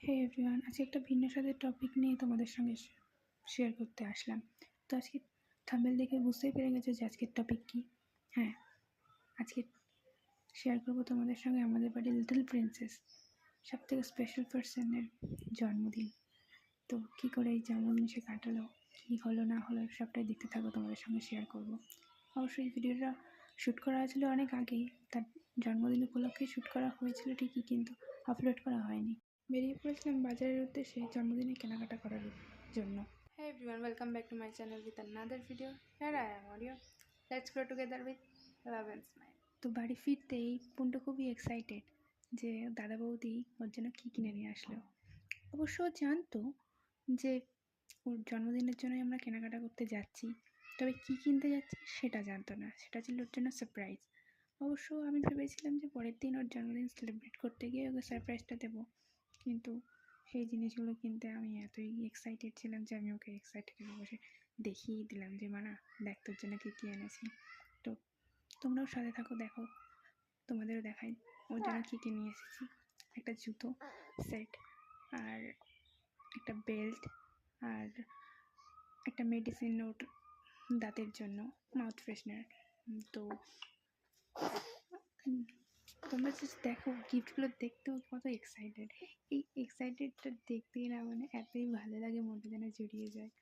হে everyone, আজকে একটা ভিন্ন স্বাদের টপিক নিয়ে তোমাদের সঙ্গে শেয়ার করতে আসলাম। তো আজকে থাম্বনেল দেখে বুঝতেই পেরে গেছো যে আজকের টপিক কী। হ্যাঁ, আজকে শেয়ার করবো তোমাদের সঙ্গে আমাদের বাড়ির লিটল প্রিন্সেস, সবথেকে স্পেশাল পার্সনের জন্মদিন। তো কী করে এই জন্মদিন সে কাটালো, কী হলো না হলো, সবটাই দেখতে থাকো, তোমাদের সঙ্গে শেয়ার করবো। অবশ্যই ভিডিওটা শ্যুট করা হয়েছিল অনেক আগেই, তার জন্মদিন উপলক্ষে শ্যুট করা হয়েছিল ঠিকই, কিন্তু আপলোড করা হয়নি। বেরিয়ে পড়েছিলাম বাজারের উদ্দেশ্যে জন্মদিনে কেনাকাটা করার জন্য। Hey everyone, welcome back to my channel with another video. Here I am, Audio. Let's grow together with love and smile. তো বাড়ি ফিরতেই পুন্টু খুবই এক্সাইটেড যে দাদা বৌদি ওর জন্য কী কিনে নিয়ে আসলো। অবশ্য জানতো যে ওর জন্মদিনের জন্যই আমরা কেনাকাটা করতে যাচ্ছি, তবে কী কিনতে যাচ্ছি সেটা জানতো না, সেটা ছিল ওর জন্য সারপ্রাইজ। অবশ্য আমি ভেবেছিলাম যে পরের দিন ওর জন্মদিন সেলিব্রেট করতে গিয়ে ওকে সারপ্রাইজটা দেবো, কিন্তু সেই জিনিসগুলো কিনতে আমি এতই এক্সাইটেড ছিলাম যে আমি ওকে এক্সাইটেড বসে দেখিয়েই দিলাম যে মানা দেখ তোর জন্য কী কী এনেছি। তো তোমরাও সাথে থাকো, দেখো, তোমাদেরও দেখাই ওর জন্য কী কী নিয়ে এসেছি। একটা জুতো সেট, আর একটা বেল্ট, আর একটা মেডিসিন নোট দাঁতের জন্য, মাউথ ফ্রেশনার। তো তোমরা জাস্ট দেখো গিফটগুলো দেখতেও কত এক্সাইটেড। এই এক্সাইটেডটা দেখতেই না মানে এতই ভালো লাগে, মনটা যেন জড়িয়ে যায়।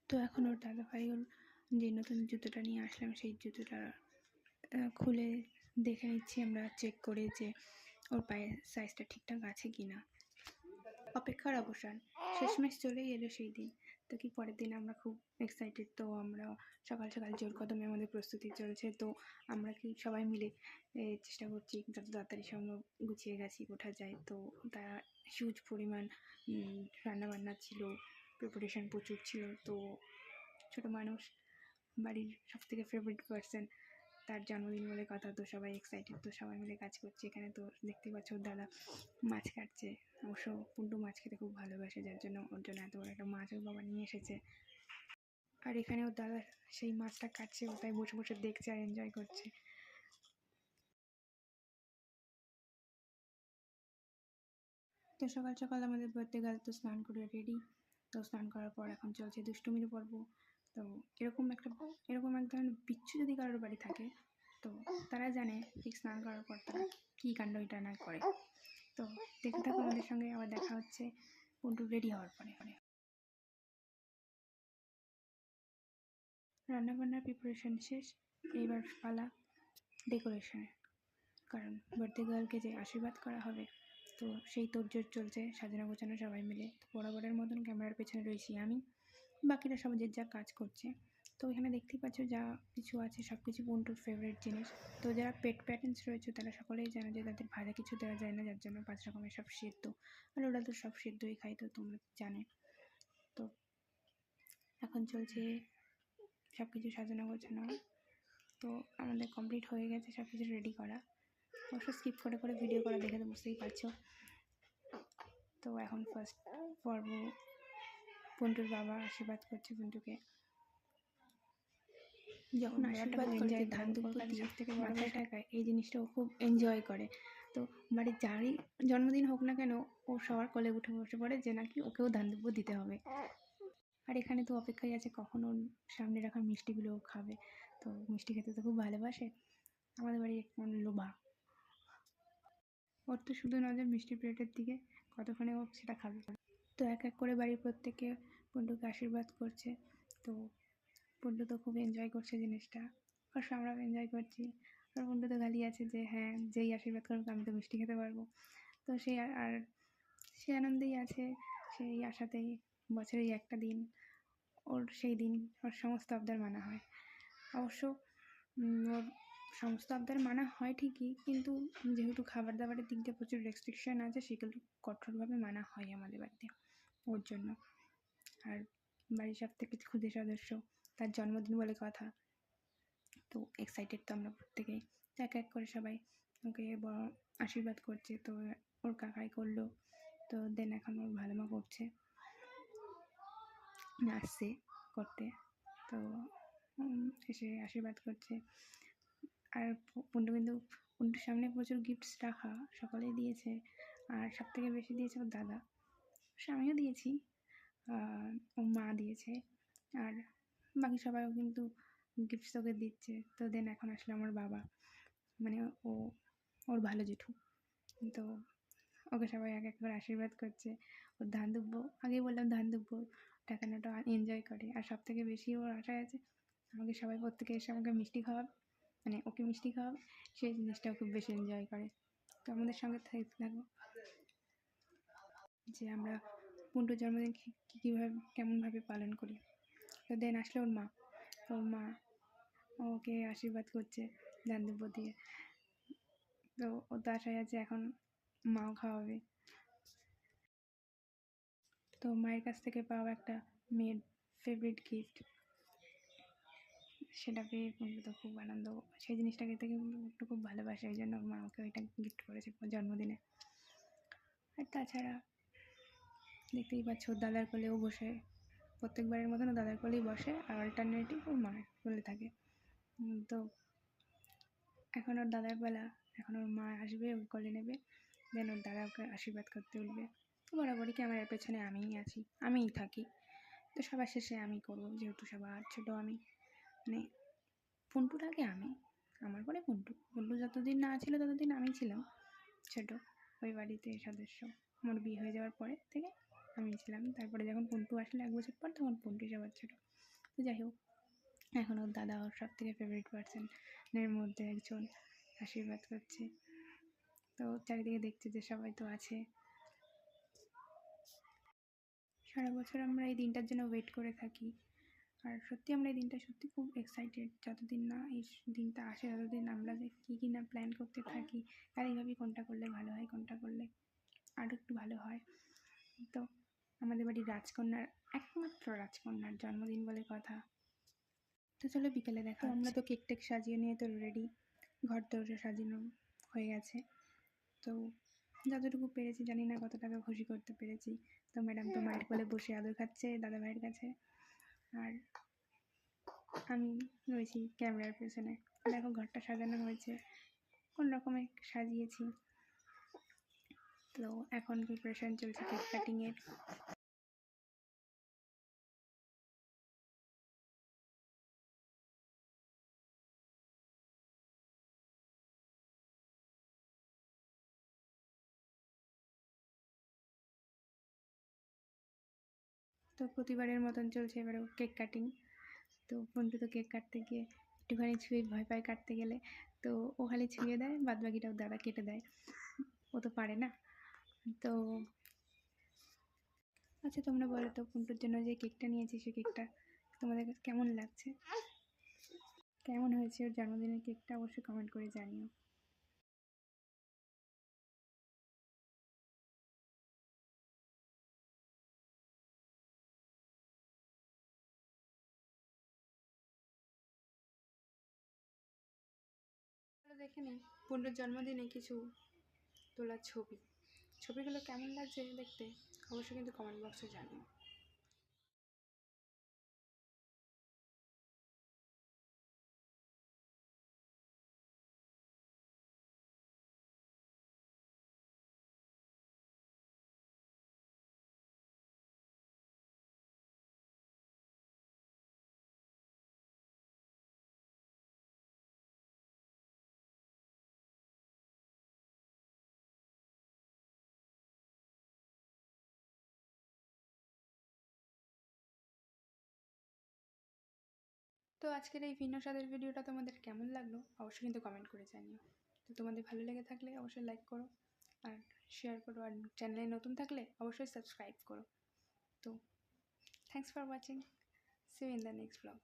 তো এখন ওর দাদাভাই ওর যে নতুন জুতোটা নিয়ে আসলাম সেই জুতোটা খুলে দেখে নিচ্ছি আমরা, চেক করে যে ওর পায়ের সাইজটা ঠিকঠাক আছে কি না। অপেক্ষার অবসান, শেষমেশ চলেই এলো সেই দিন। তো কি পরের দিন আমরা খুব এক্সাইটেড। তো আমরা সকাল সকাল জোর কদমে আমাদের প্রস্তুতি চলছে। তো আমরা কি সবাই মিলে চেষ্টা করছি যত তাড়াতাড়ি সম্ভব গুছিয়ে গেছি ওঠা যায়। তো তারা হিউজ পরিমাণ রান্নাবান্না ছিল, প্রিপারেশান প্রচুর ছিল। তো ছোটো মানুষ, বাড়ির সবথেকে ফেভারিট পার্সন, তার জন্মদিন বলে কথা, তো সবাই এক্সাইটেড। তো সবাই মিলে কাজ করছে এখানে। তো দেখতে পাচ্ছ ওর দাদা মাছ কাটছে। অবশ্য পুন্টু মাছ খেতে খুব ভালোবাসে, যার জন্য ওর জন্য এত বড় একটা মাছ ওর বাবা নিয়ে এসেছে। আর এখানে ওর দাদা সেই মাছটা কাটছে, ও তাই বসে বসে দেখছে আর এনজয় করছে। তো সকাল সকাল আমাদের বার্থডে গার্ল তো স্নান করে রেডি। তো স্নান করার পর এখন চলছে দুষ্টুমির পর্ব। তো এরকম এক ধরনের বিচ্ছু যদি কারোর বাড়ি থাকে, তো তারা জানে ঠিক স্নান করার পর তারা কী কাণ্ড এটা না করে। তো দেখতে থাকো আমাদের সঙ্গে, আবার দেখা হচ্ছে পুন্টু রেডি হওয়ার পরে। রান্নাবান্নার প্রিপারেশন শেষ, এইবার পালা ডেকোরেশনের। কারণ বার্থডে গার্লকে যে আশীর্বাদ করা হবে, তো সেই তোড়জোড় চলছে, সাজানো গোছানো সবাই মিলে। তো বরাবরের মতন ক্যামেরার পেছনে রয়েছি আমি, বাকিরা সব যে যা কাজ করছে। তো এখানে দেখতেই পাচ্ছ যা কিছু আছে সব কিছু পুন্টুর ফেভারিট জিনিস। তো যারা পেট প্যারেন্টস রয়েছে তারা সকলেই জানে যে তাদের ভাজা কিছু দেওয়া যায় না, যার জন্য 5 রকমের সব সেদ্ধ, আর ওরা তো সব সেদ্ধই খায়, তো তোমরা জানে। তো এখন চলছে সব কিছু সাজানো গোছানো। তো আমাদের কমপ্লিট হয়ে গেছে সব কিছু রেডি করা। অবশ্য স্কিপ করে করে ভিডিও করা দেখে তো বুঝতেই পারছো। তো এখন ফার্স্ট পর্ব, পুন্টুর বাবা আশীর্বাদ করছে পুন্টুকে। যখন আশীর্বাদ করে ধান দুপুর দিয়ে থেকে মাথায় ঠাকায়, এই জিনিসটা ও খুব এনজয় করে। তো বাড়ির যারই জন্মদিন হোক না কেন, ও সবার কোলে উঠে বসে পড়ে যে নাকি ওকেও ধান দুপুর দিতে হবে। আর এখানে তো অপেক্ষায় আছে কখন ওর সামনে রাখা মিষ্টিগুলো ও খাবে। তো মিষ্টি খেতে তো খুব ভালোবাসে, আমাদের বাড়ি একদম লোভা। ওর তো শুধু নজর মিষ্টি প্লেটের দিকে, কতক্ষণে ও সেটা খাবে। তো এক এক করে বাড়ির প্রত্যেকে পুন্টুকে আশীর্বাদ করছে। তো পুন্টু তো খুব এনজয় করছে জিনিসটা, অবশ্য আমরাও এনজয় করছি। আর পুন্টু তো খালি আছে যে হ্যাঁ যেই আশীর্বাদ করবে আমি তো মিষ্টি খেতে পারবো। তো সেই আর সে আনন্দেই আছে, সেই আশাতেই বছরেই একটা দিন ওর, সেই দিন ওর সমস্ত আবদার মানা হয়। অবশ্য ওর সমস্ত আবদার মানা হয় ঠিকই, কিন্তু যেহেতু খাবার দাবারের দিক দিয়ে প্রচুর রেস্ট্রিকশন আছে, সেগুলো কঠোরভাবে মানা হয় আমাদের বাড়িতে ওর জন্য। আর বাড়ির সব থেকে ক্ষুদে সদস্য, তার জন্মদিন বলে কথা, তো এক্সাইটেড তো আমরা প্রত্যেকেই। এক এক করে সবাই ওকে বড় আশীর্বাদ করছে, তো ওর কাকাই করলো, তো দেন এখন ওর ভালো মা করছে, আসছে করতে, তো এসে আশীর্বাদ করছে। আর পুন্টুর সামনে প্রচুর গিফটস রাখা, সকলেই দিয়েছে, আর সব থেকে বেশি দিয়েছে ওর দাদা, আমিও দিয়েছি, ওর মা দিয়েছে, আর বাকি সবাইও কিন্তু গিফটস ওকে দিচ্ছে। তো দেন এখন আসলে আমার বাবা, মানে ওর ভালো জেঠু, তো ওকে সবাই এক এক করে আশীর্বাদ করছে। ওর ধান দুব্বো, আগেই বললাম ধান দুব্বো টাকানোটা এনজয় করে, আর সব থেকে বেশি ওর আশায় আছে আমাকে সবাই প্রত্যেকে এসে আমাকে মিষ্টি খাওয়াবে, মানে ওকে মিষ্টি খাওয়াবে, সেই জিনিসটাও খুব বেশি এনজয় করে। তো আমাদের সঙ্গে থাকবো যে আমরা পুন্টুর জন্মদিন কীভাবে কেমনভাবে পালন করি। তো দেন আসলে ওর মা ওকে আশীর্বাদ করছে ধান দুব্বো দিয়ে, তো ও তো আশায় আছে এখন মাও খাওয়াবে। তো মায়ের কাছ থেকে পাওয়া একটা মেয়ের ফেভারিট গিফট, সেটা পেয়ে পুন্টু তো খুব আনন্দ, সেই জিনিসটাকে থেকে পুন্টু খুব ভালোবাসে, ওই জন্য মা ওকে ওইটা গিফট করেছে জন্মদিনে। আর তাছাড়া দেখতেই পাচ্ছ ওর দাদার কোলেও বসে, প্রত্যেকবারের মতন ও দাদার কোলেই বসে, আর অল্টারনেটিভ ওর মায়ের কোলে থাকে। তো এখন ওর দাদার বেলা, এখন ওর মা আসবে, ওর কোলে নেবে, দেন ওর দাদা ওকে আশীর্বাদ করতে উঠবে। তো বরাবরই ক্যামেরার পেছনে আমিই আছি, আমিই থাকি, তো সবার শেষে আমি করবো, যেহেতু সবার ছোটো আমি, মানে পুন্টুর আগে আমি, আমার পরে পুন্টু যতদিন না ছিল ততদিন আমি ছিলাম ছোটো ওই বাড়িতে সদস্য। আমার বিয়ে হয়ে যাওয়ার পরে থেকে আমি ছিলাম, তারপরে যখন পুন্টু আসলে 1 বছর পর, তখন পুন্টু সবার ছোটো। তো যাই হোক, এখন ওর দাদা ওর সব থেকে ফেভারিট পার্সনের মধ্যে একজন আশীর্বাদ করছে, তো চারিদিকে দেখছে যে সবাই তো আছে। সারা বছর আমরা এই দিনটার জন্য ওয়েট করে থাকি, আর সত্যি আমরা এই দিনটা সত্যি খুব এক্সাইটেড। যতদিন না এই দিনটা আসে ততদিন আমরা যে কী না প্ল্যান করতে থাকি, আর এইভাবেই কোনটা করলে ভালো হয়, কোনটা করলে আরও একটু ভালো হয়। তো আমাদের বাড়ির একমাত্র রাজকন্যার জন্মদিন বলে কথা। তো চলো বিকেলে দেখা, আমরা তো কেক টেক সাজিয়ে নিয়ে তো রেডি, ঘর দরজা সাজানো হয়ে গেছে। তো যতটুকু পেরেছি, জানি না কত টাকা খুশি করতে পেরেছি। তো ম্যাডাম তো মায়ের কোলে বসে আদর খাচ্ছে দাদা ভাইয়ের কাছে, আর আমি রয়েছি ক্যামেরার পেছনে। দেখো ঘরটা সাজানো হয়েছে, কোন রকমে সাজিয়েছি। তো এখন প্রিপারেশন চলছে কেক কাটিংয়ের। তো প্রতিবারের মতন চলছে এবারেও কেক কাটিং। তো পুন্টু তো কেক কাটতে গিয়ে একটুখানি ছুঁয়ে ভয় পায় কাটতে গেলে, তো ও খালি ছুঁয়ে দেয়, বাদ বাকিটাও দাদা কেটে দেয়, ও তো পারে না। তো আচ্ছা তোমরা বলো তো, পুন্টুর জন্য যে কেকটা নিয়েছি সেই কেকটা তোমাদের কাছে কেমন লাগছে, কেমন হয়েছে ওর জন্মদিনের কেকটা, অবশ্যই কমেন্ট করে জানিও। দেখে নিই পুন্টুর জন্মদিনে কিছু তোলা ছবিগুলো কেমন লাগছে দেখতে, অবশ্যই কিন্তু কমেন্ট বক্সে জানিও। তো আজকের এই ভিন্ন স্বাদের ভিডিওটা তোমাদের কেমন লাগলো, অবশ্যই কিন্তু কমেন্ট করে জানিও। তো তোমাদের ভালো লেগে থাকলে অবশ্যই লাইক করো আর শেয়ার করো, আর চ্যানেলে নতুন থাকলে অবশ্যই সাবস্ক্রাইব করো। তো thanks for watching, see you in the next blog.